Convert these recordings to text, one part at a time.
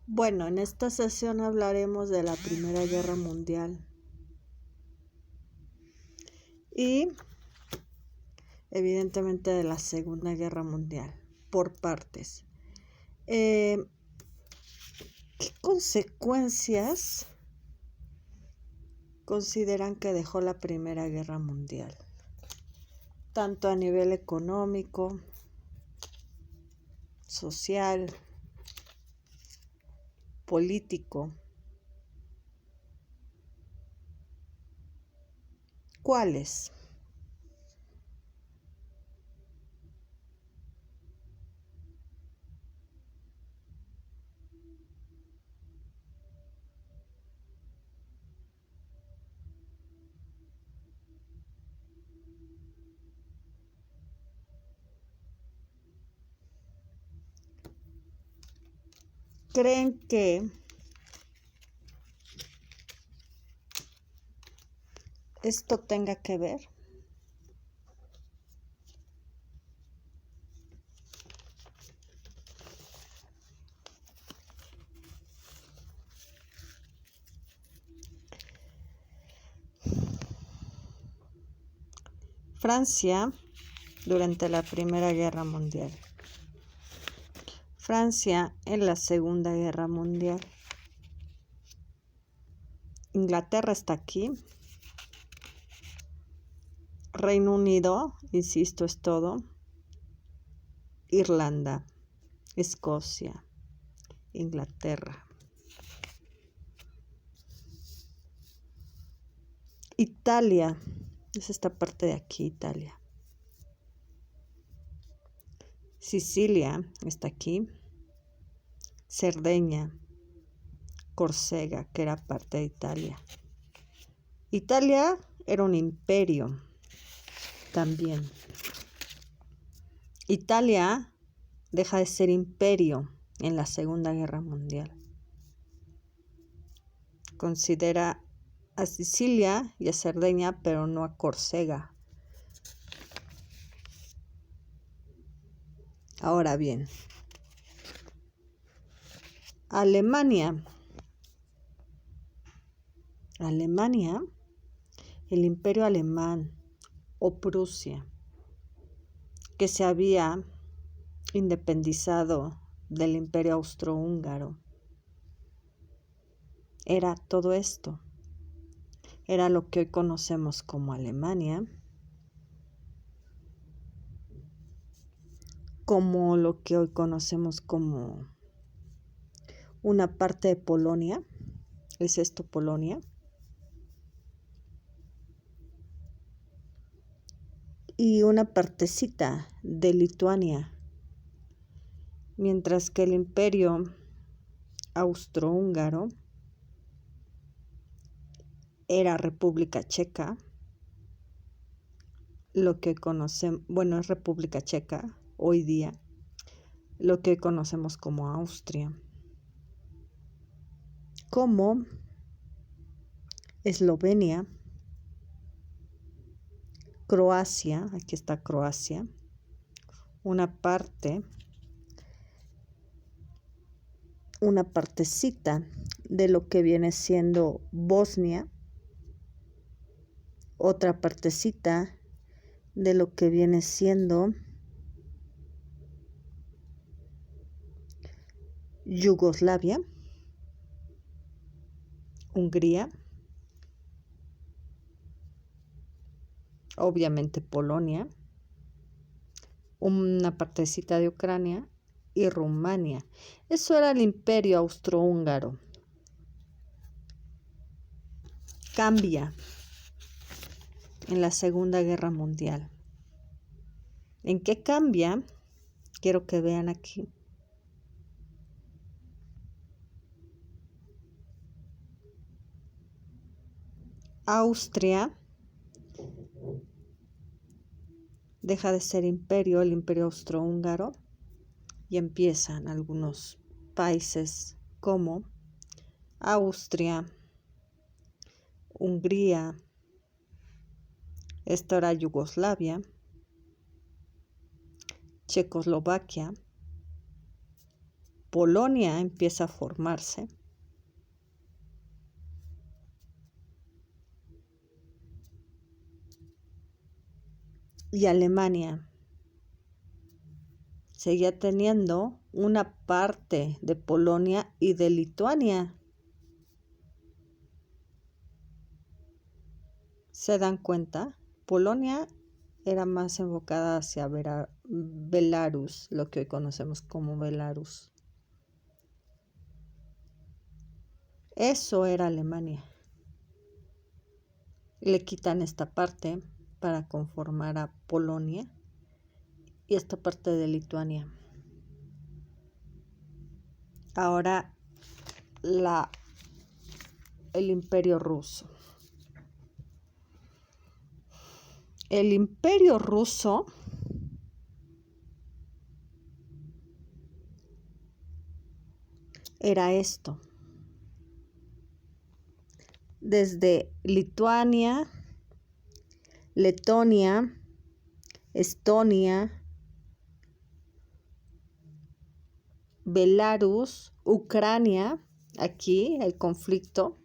Bueno, en esta sesión hablaremos de la Primera Guerra Mundial y evidentemente de la Segunda Guerra Mundial, por partes. ¿Qué consecuencias consideran que dejó la Primera Guerra Mundial? Tanto a nivel económico, social, político. ¿Cuáles? ¿Creen que esto tenga que ver? Francia durante la Primera Guerra Mundial. Francia en la Segunda Guerra Mundial. Inglaterra está aquí. Reino Unido, insisto, es todo. Irlanda, Escocia, Inglaterra. Italia, es esta parte de aquí, Italia. Sicilia está aquí. Cerdeña, Córcega, que era parte de Italia. Italia era un imperio también. Italia deja de ser imperio en la Segunda Guerra Mundial. Considera a Sicilia y a Cerdeña, pero no a Córcega. Ahora bien, Alemania, el Imperio Alemán o Prusia, que se había independizado del Imperio Austrohúngaro, era todo esto. Era lo que hoy conocemos como Alemania, como lo que hoy conocemos como una parte de Polonia. ¿Es esto Polonia? Y una partecita de Lituania, mientras que el Imperio Austrohúngaro era República Checa, lo que conocemos, bueno, es República Checa hoy día, lo que conocemos como Austria, como Eslovenia, Croacia, aquí está Croacia, una partecita de lo que viene siendo Bosnia, otra partecita de lo que viene siendo Yugoslavia, Hungría, obviamente Polonia, una partecita de Ucrania y Rumania. Eso era el Imperio Austrohúngaro. Cambia en la Segunda Guerra Mundial. ¿En qué cambia? Quiero que vean aquí. Austria deja de ser imperio, el Imperio Austrohúngaro, y empiezan algunos países como Austria, Hungría, esto era Yugoslavia, Checoslovaquia, Polonia empieza a formarse. Y Alemania seguía teniendo una parte de Polonia y de Lituania. ¿Se dan cuenta? Polonia era más enfocada hacia Belarus, lo que hoy conocemos como Belarus. Eso era Alemania. Le quitan esta parte para conformar a Polonia y esta parte de Lituania. Ahora el Imperio Ruso. El Imperio Ruso era esto. Desde Lituania, Letonia, Estonia, Belarus, Ucrania, aquí el conflicto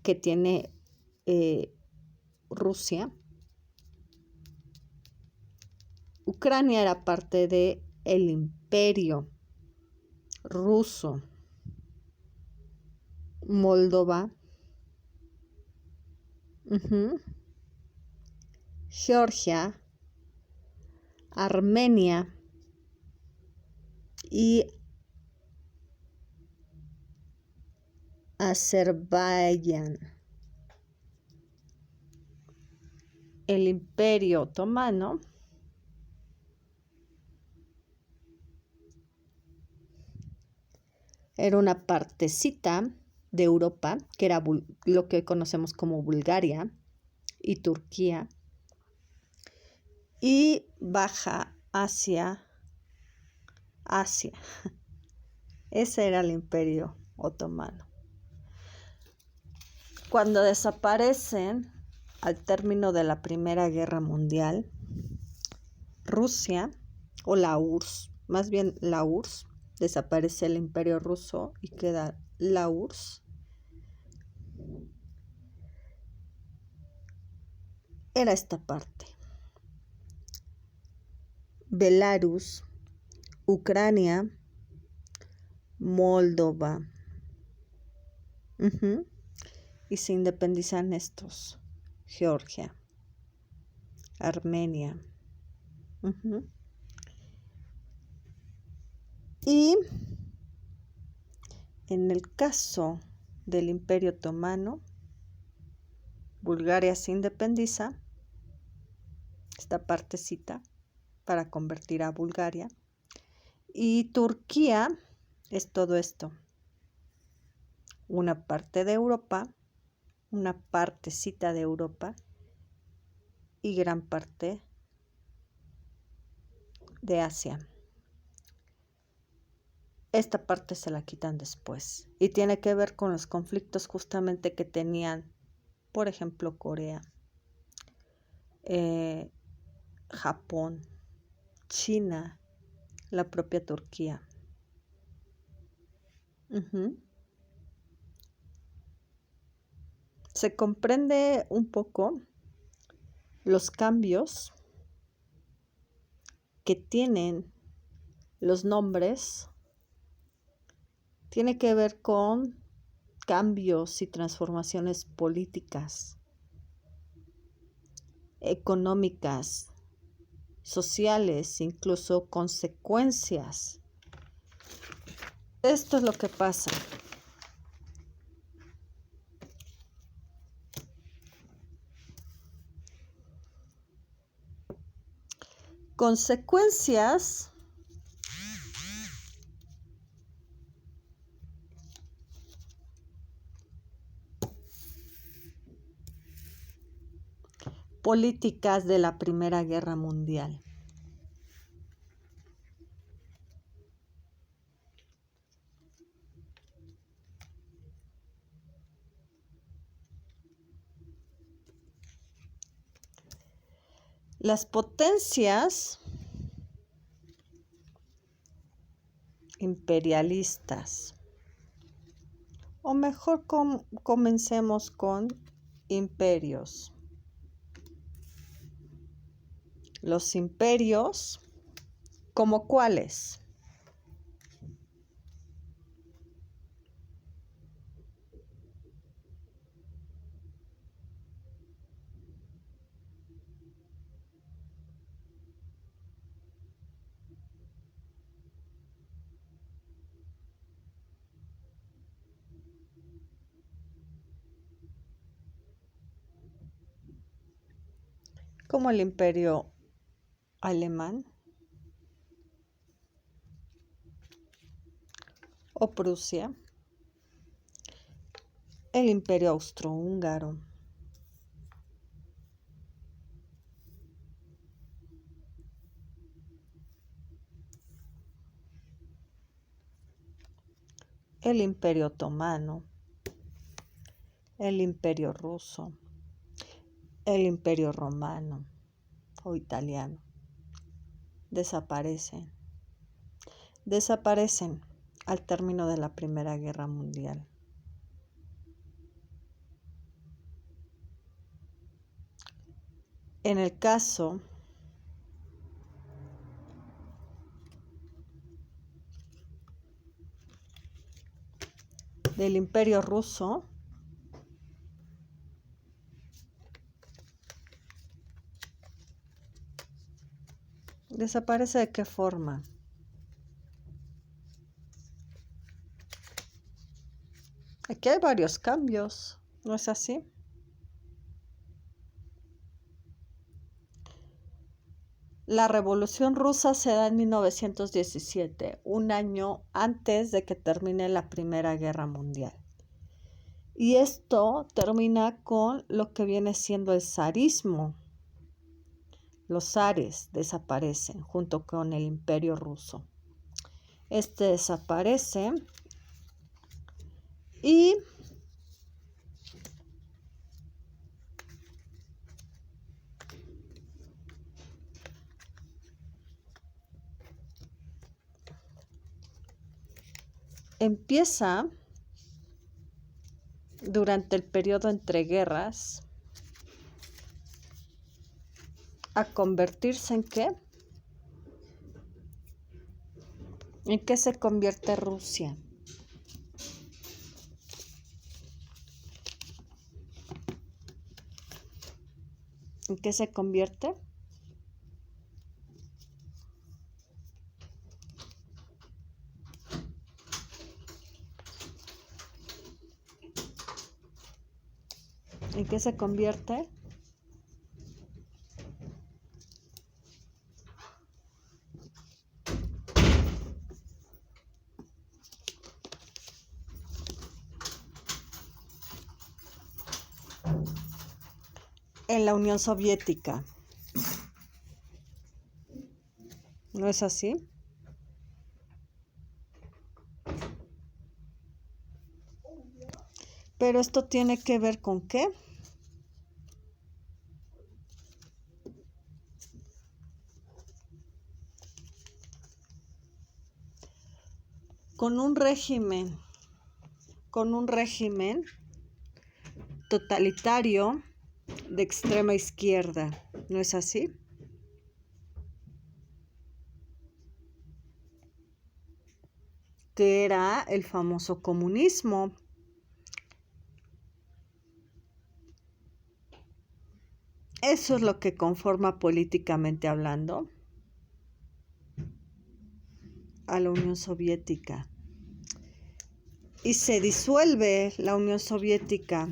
que tiene Rusia. Ucrania era parte del Imperio Ruso. Moldova, Georgia, Armenia y Azerbaiyán. El Imperio Otomano era una partecita de Europa, que era lo que hoy conocemos como Bulgaria y Turquía, y baja hacia Asia. Ese era el Imperio Otomano. Cuando desaparecen al término de la Primera Guerra Mundial, Rusia, o la URSS, más bien la URSS, desaparece el Imperio Ruso y queda la URSS. Era esta parte. Belarus, Ucrania, Moldova. Y se independizan estos. Georgia, Armenia. Y en el caso del Imperio Otomano, Bulgaria se independiza, esta partecita, para convertir a Bulgaria. Y Turquía es todo esto. Una parte de Europa, una partecita de Europa y gran parte de Asia. Esta parte se la quitan después y tiene que ver con los conflictos justamente que tenían, por ejemplo, Corea, Japón, China, la propia Turquía. Se comprende un poco los cambios que tienen los nombres. Tiene que ver con cambios y transformaciones políticas, económicas, sociales, incluso consecuencias. Esto es lo que pasa. Consecuencias políticas de la Primera Guerra Mundial. Las potencias imperialistas. O mejor comencemos con imperios. Los imperios, ¿como cuáles? Como el imperio alemán o Prusia, el imperio austrohúngaro, el imperio otomano, el imperio ruso, el imperio romano o italiano. Desaparecen al término de la Primera Guerra Mundial. En el caso del Imperio Ruso, ¿desaparece de qué forma? Aquí hay varios cambios, ¿no es así? La Revolución Rusa se da en 1917, un año antes de que termine la Primera Guerra Mundial. Y esto termina con lo que viene siendo el zarismo. Los zares desaparecen junto con el Imperio Ruso. Este desaparece y empieza durante el periodo entre guerras a convertirse ¿en qué? ¿En qué se convierte Rusia? ¿En qué se convierte? ¿En qué se convierte? En la Unión Soviética. ¿No es así? Pero esto tiene que ver ¿con qué? Con un régimen totalitario de extrema izquierda, ¿no es así? Que era el famoso comunismo. Eso es lo que conforma políticamente hablando a la Unión Soviética. Y se disuelve la Unión Soviética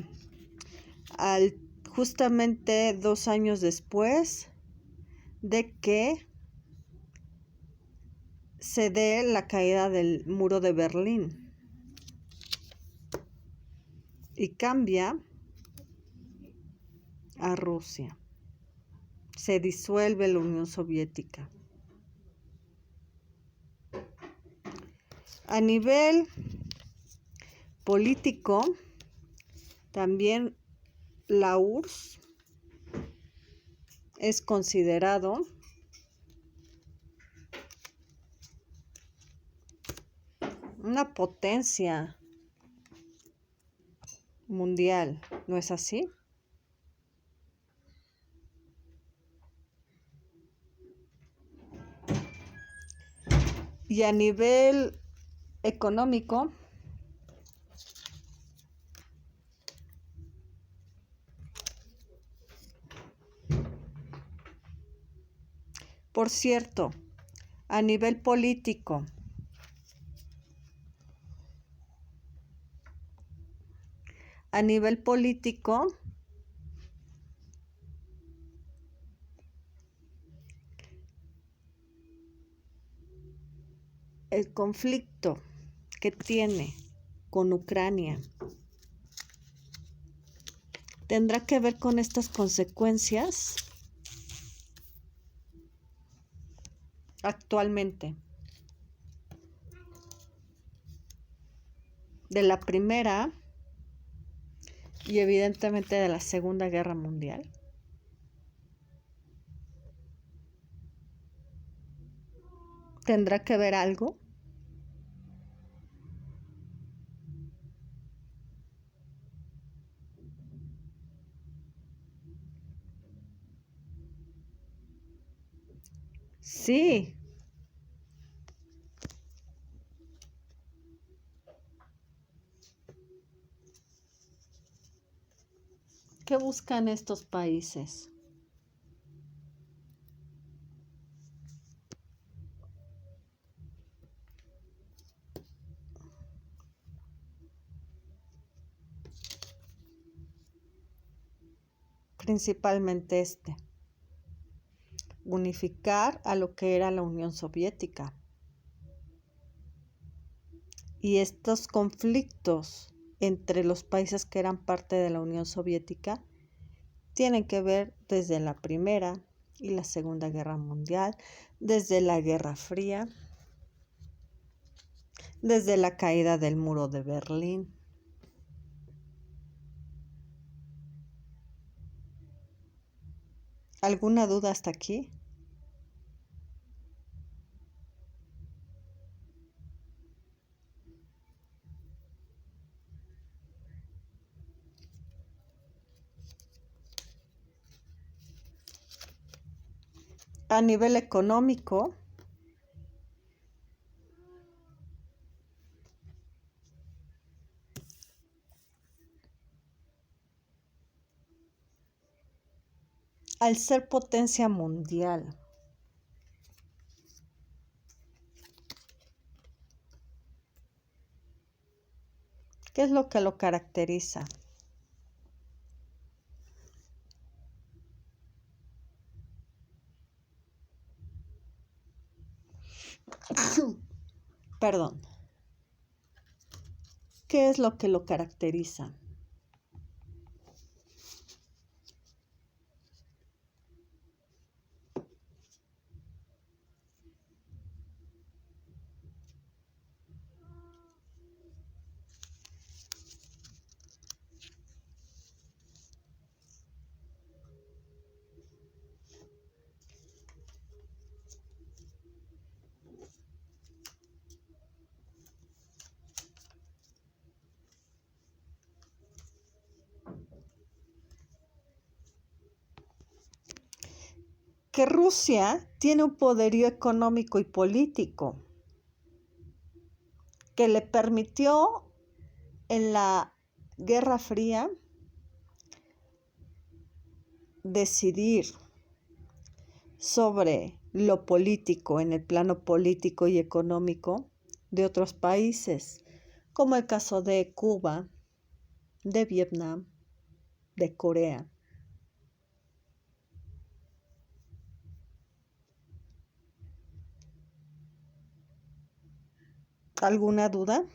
justamente 2 años después de que se dé la caída del muro de Berlín. Y cambia a Rusia. Se disuelve la Unión Soviética. A nivel político, también la URSS es considerado una potencia mundial, ¿no es así? Y a nivel económico, por cierto, a nivel político, a nivel político, el conflicto que tiene con Ucrania tendrá que ver con estas consecuencias actualmente de la Primera y evidentemente de la Segunda Guerra Mundial. ¿Tendrá que ver algo? Sí. ¿Qué buscan estos países? Principalmente unificar a lo que era la Unión Soviética. Y estos conflictos entre los países que eran parte de la Unión Soviética tienen que ver desde la Primera y la Segunda Guerra Mundial, desde la Guerra Fría, desde la caída del muro de Berlín. ¿Alguna duda hasta aquí? A nivel económico, al ser potencia mundial, ¿qué es lo que lo caracteriza? Perdón. ¿Qué es lo que lo caracteriza? Que Rusia tiene un poderío económico y político que le permitió en la Guerra Fría decidir sobre lo político en el plano político y económico de otros países, como el caso de Cuba, de Vietnam, de Corea. ¿Alguna duda?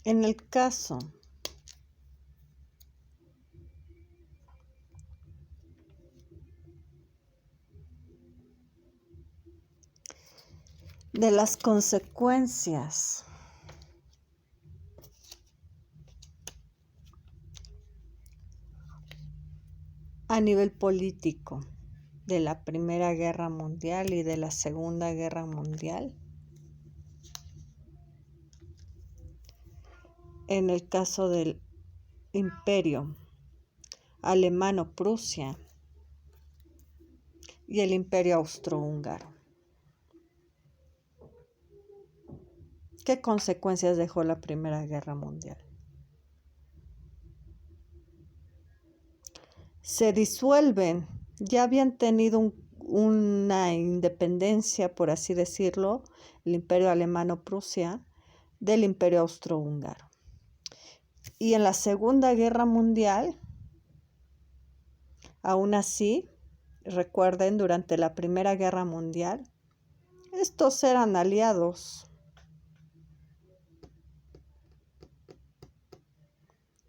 En el caso de las consecuencias a nivel político de la Primera Guerra Mundial y de la Segunda Guerra Mundial. En el caso del Imperio Alemano-Prusia y el Imperio Austrohúngaro. ¿Qué consecuencias dejó la Primera Guerra Mundial? Se disuelven, ya habían tenido una independencia, por así decirlo, el Imperio Alemano-Prusia del Imperio Austrohúngaro. Y en la Segunda Guerra Mundial, aún así, recuerden, durante la Primera Guerra Mundial, estos eran aliados.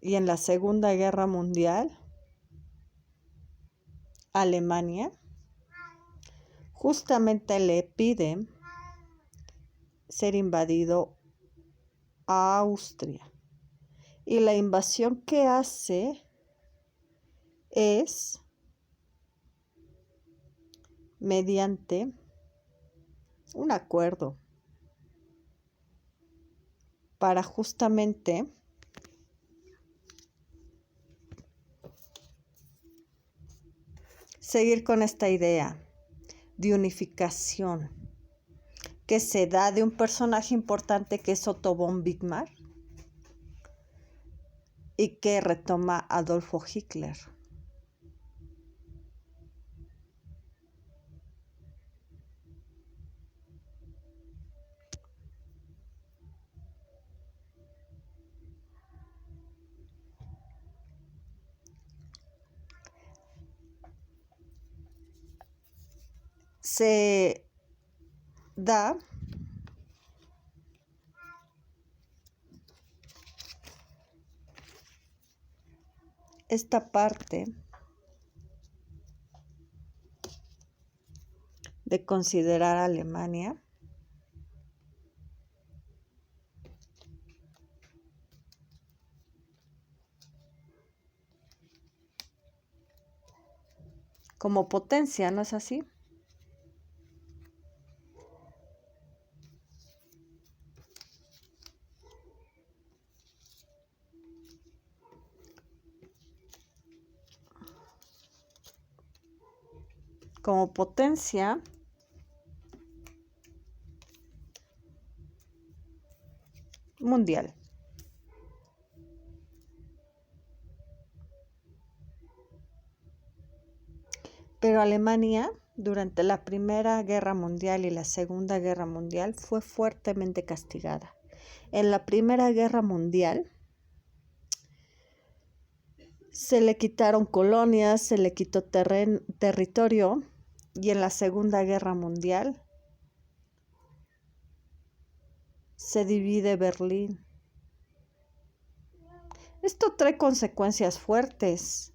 Y en la Segunda Guerra Mundial, Alemania justamente le pide ser invadido a Austria. Y la invasión que hace es mediante un acuerdo para justamente seguir con esta idea de unificación que se da de un personaje importante que es Otto von Bismarck y que retoma Adolfo Hitler. Se da esta parte de considerar a Alemania como potencia, ¿no es así? Como potencia mundial. Pero Alemania, durante la Primera Guerra Mundial y la Segunda Guerra Mundial, fue fuertemente castigada. En la Primera Guerra Mundial se le quitaron colonias, se le quitó territorio, y en la Segunda Guerra Mundial se divide Berlín. Esto trae consecuencias fuertes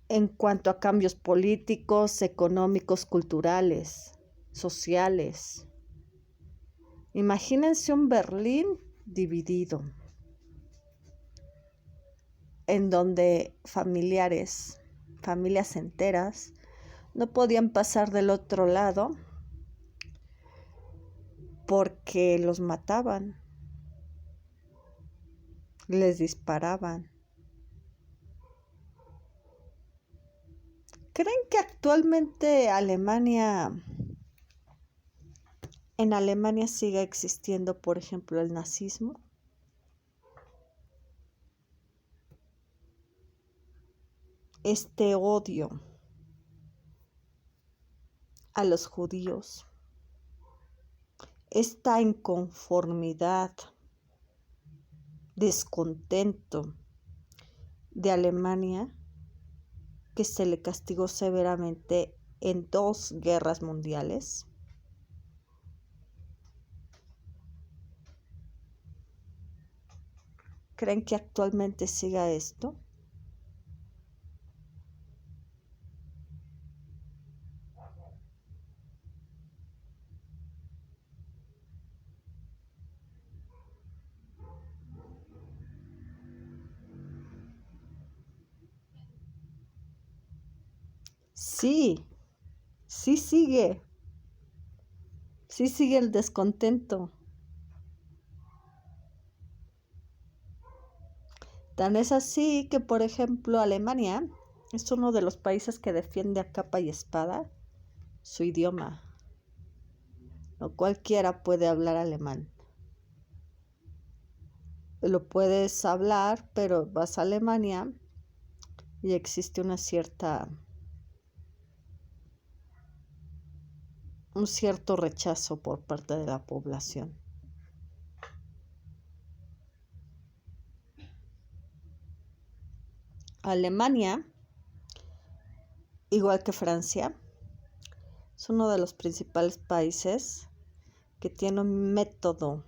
en cuanto a cambios políticos, económicos, culturales, sociales. Imagínense un Berlín dividido, en donde familias enteras, no podían pasar del otro lado porque los mataban, les disparaban. ¿Creen que actualmente en Alemania siga existiendo, por ejemplo, el nazismo? Este odio a los judíos, esta inconformidad, descontento de Alemania, que se le castigó severamente en 2 guerras mundiales. ¿Creen que actualmente siga esto? Sí, sí sigue, sí sigue el descontento. Tan es así que, por ejemplo, Alemania es uno de los países que defiende a capa y espada su idioma. No cualquiera puede hablar alemán. Lo puedes hablar, pero vas a Alemania y existe un cierto rechazo por parte de la población. Alemania, igual que Francia, es uno de los principales países que tiene un método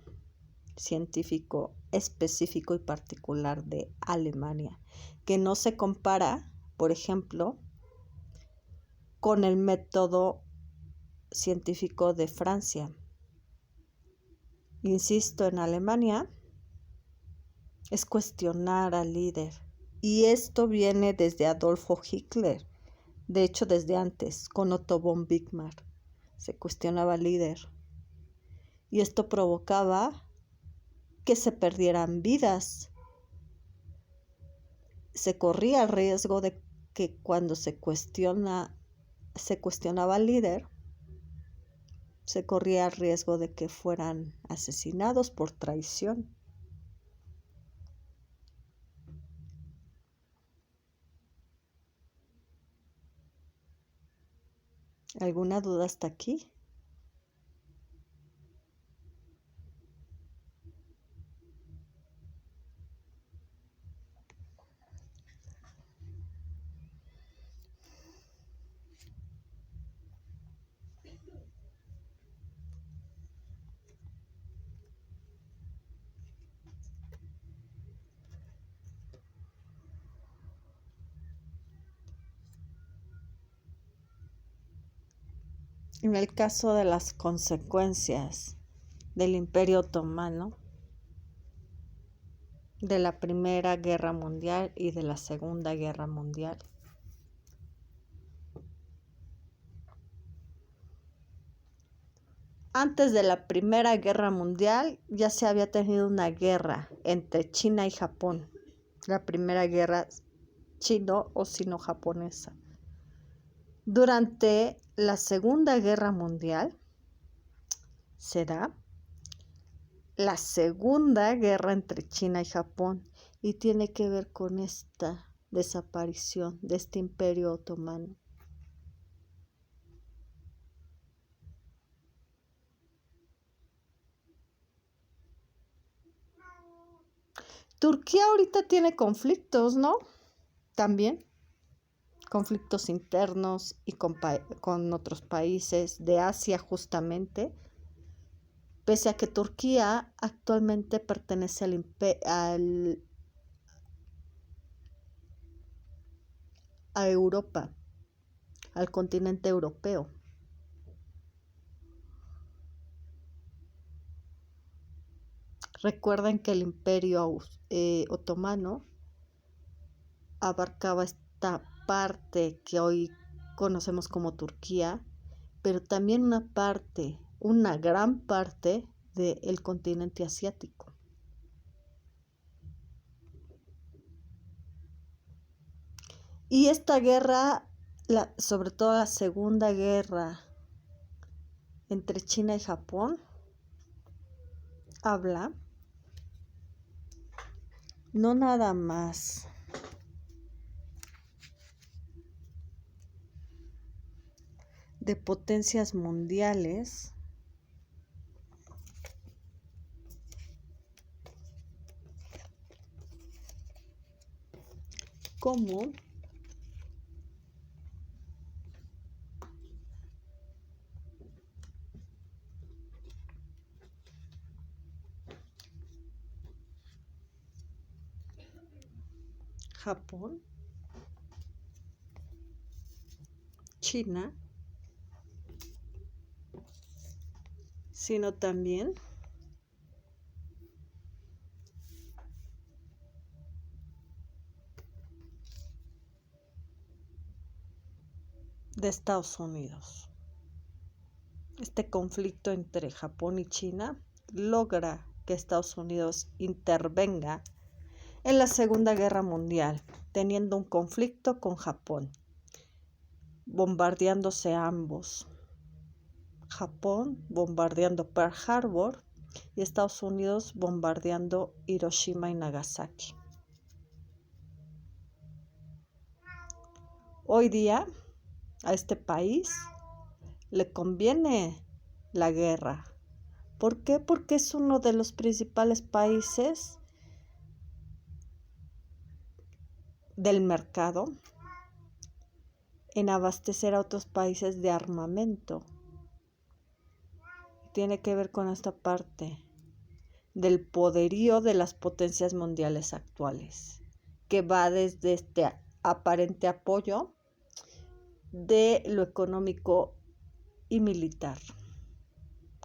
científico específico y particular de Alemania, que no se compara, por ejemplo, con el método científico de Francia. Insisto, en Alemania es cuestionar al líder. Y esto viene desde Adolfo Hitler, de hecho desde antes, con Otto von Bismarck. Se cuestionaba al líder. Y esto provocaba que se perdieran vidas. Se corría el riesgo de que cuando se cuestionaba al líder, se corría el riesgo de que fueran asesinados por traición. ¿Alguna duda hasta aquí? En el caso de las consecuencias del Imperio Otomano, de la Primera Guerra Mundial y de la Segunda Guerra Mundial, antes de la Primera Guerra Mundial ya se había tenido una guerra entre China y Japón, la Primera Guerra chino o sino-japonesa. Durante la Segunda Guerra Mundial se da la Segunda Guerra entre China y Japón y tiene que ver con esta desaparición de este Imperio Otomano. Turquía ahorita tiene conflictos, ¿no? También conflictos internos y con otros países de Asia justamente, pese a que Turquía actualmente pertenece a Europa, al continente europeo. Recuerden que el Imperio Otomano abarcaba esta parte que hoy conocemos como Turquía, pero también una gran parte del continente asiático. Y esta guerra, sobre todo la Segunda Guerra entre China y Japón, habla no nada más de potencias mundiales, como Japón, China, sino también de Estados Unidos. Este conflicto entre Japón y China logra que Estados Unidos intervenga en la Segunda Guerra Mundial, teniendo un conflicto con Japón, bombardeándose ambos. Japón bombardeando Pearl Harbor y Estados Unidos bombardeando Hiroshima y Nagasaki. Hoy día a este país le conviene la guerra. ¿Por qué? Porque es uno de los principales países del mercado en abastecer a otros países de armamento. Tiene que ver con esta parte del poderío de las potencias mundiales actuales, que va desde este aparente apoyo de lo económico y militar.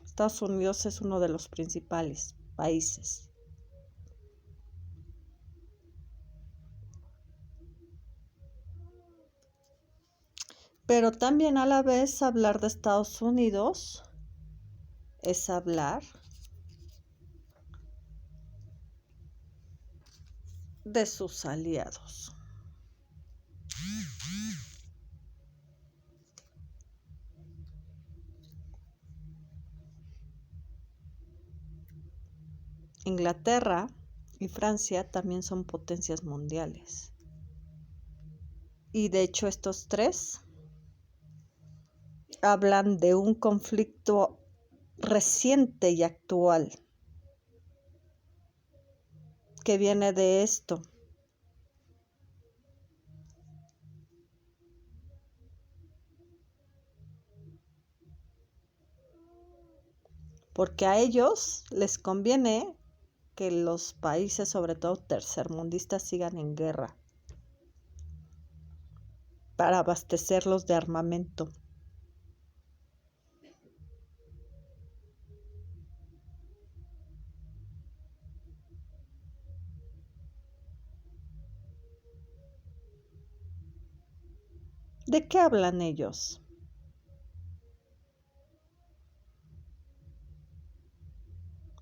Estados Unidos es uno de los principales países. Pero también a la vez hablar de Estados Unidos es hablar de sus aliados. Inglaterra y Francia también son potencias mundiales. Y de hecho estos tres hablan de un conflicto reciente y actual que viene de esto. Porque a ellos les conviene que los países, sobre todo tercermundistas, sigan en guerra para abastecerlos de armamento. ¿De qué hablan ellos?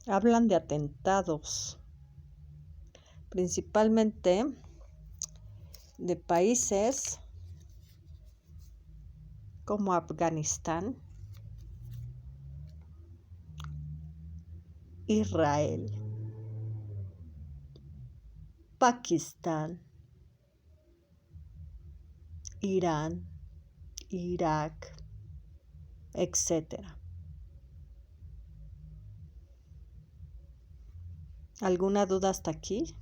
Hablan de atentados, principalmente de países como Afganistán, Israel, Pakistán, Irán, Irak, etc. ¿Alguna duda hasta aquí?